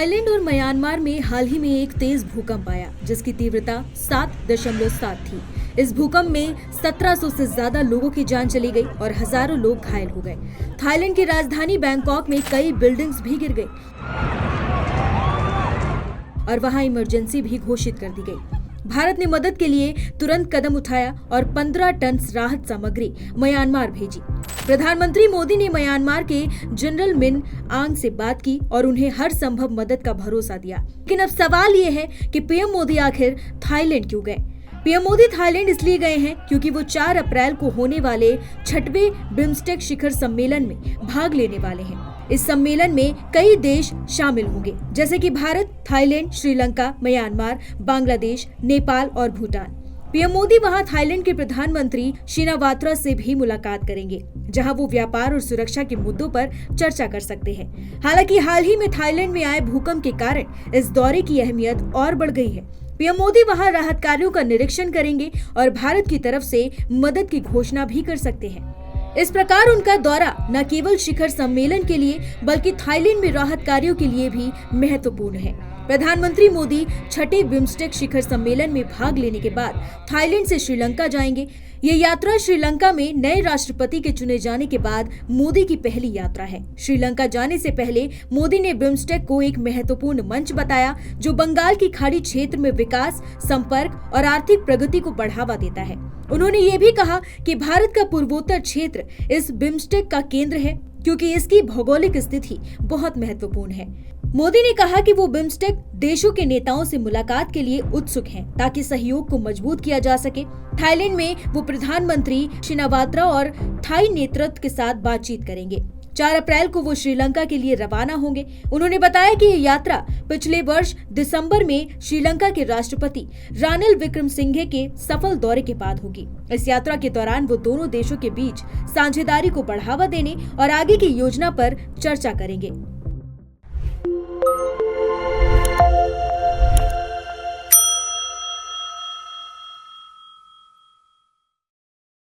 Thailand और Myanmar में हाल ही में एक तेज भूकंप आया जिसकी तीव्रता 7.7 थी। इस भूकंप में 1700 से ज्यादा लोगों की जान चली गई और हजारों लोग घायल हो गए। थाईलैंड की राजधानी बैंकॉक में कई बिल्डिंग्स भी गिर गई और वहां इमरजेंसी भी घोषित कर दी गई। भारत ने मदद के लिए तुरंत कदम उठाया और 15 टन राहत सामग्री म्यांमार भेजी। प्रधानमंत्री मोदी ने म्यांमार के जनरल मिन आंग से बात की और उन्हें हर संभव मदद का भरोसा दिया। लेकिन अब सवाल ये है कि पीएम मोदी आखिर थाईलैंड क्यों गए? पीएम मोदी थाईलैंड इसलिए गए हैं क्योंकि वो 4 अप्रैल को होने वाले 6वें बिम्स्टेक शिखर सम्मेलन में भाग लेने वाले हैं। इस सम्मेलन में कई देश शामिल होंगे जैसे कि भारत, थाईलैंड, श्रीलंका, म्यांमार, बांग्लादेश, नेपाल और भूटान। पीएम मोदी वहां थाईलैंड के प्रधानमंत्री शिनावात्रा से भी मुलाकात करेंगे जहां वो व्यापार और सुरक्षा के मुद्दों पर चर्चा कर सकते हैं। हालांकि हाल ही में थाईलैंड में आए भूकंप के कारण इस दौरे की अहमियत और बढ़ गई है। पीएम मोदी वहां राहत कार्यों का निरीक्षण करेंगे और भारत की तरफ से मदद की घोषणा भी कर सकते हैं। इस प्रकार उनका दौरा न केवल शिखर सम्मेलन के लिए बल्कि थाईलैंड में राहत कार्यों के लिए भी महत्वपूर्ण है। प्रधानमंत्री मोदी 6ठे बिम्स्टेक शिखर सम्मेलन में भाग लेने के बाद थाईलैंड से श्रीलंका जाएंगे। ये यात्रा श्रीलंका में नए राष्ट्रपति के चुने जाने के बाद मोदी की पहली यात्रा है। श्रीलंका जाने से पहले मोदी ने बिम्स्टेक को एक महत्वपूर्ण मंच बताया जो बंगाल की खाड़ी क्षेत्र में विकास, संपर्क और आर्थिक प्रगति को बढ़ावा देता है। उन्होंने ये भी कहा कि भारत का पूर्वोत्तर क्षेत्र इस बिम्स्टेक का केंद्र है क्योंकि इसकी भौगोलिक स्थिति बहुत महत्वपूर्ण है। मोदी ने कहा कि वो बिम्स्टेक देशों के नेताओं से मुलाकात के लिए उत्सुक हैं ताकि सहयोग को मजबूत किया जा सके। थाईलैंड में वो प्रधानमंत्री शिनावात्रा और थाई नेतृत्व के साथ बातचीत करेंगे। 4 अप्रैल को वो श्रीलंका के लिए रवाना होंगे। उन्होंने बताया कि ये यात्रा पिछले वर्ष दिसंबर में श्रीलंका के राष्ट्रपति रानिल विक्रमसिंघे के सफल दौरे के बाद होगी। इस यात्रा के दौरान वो दोनों देशों के बीच साझेदारी को बढ़ावा देने और आगे की योजना पर चर्चा करेंगे।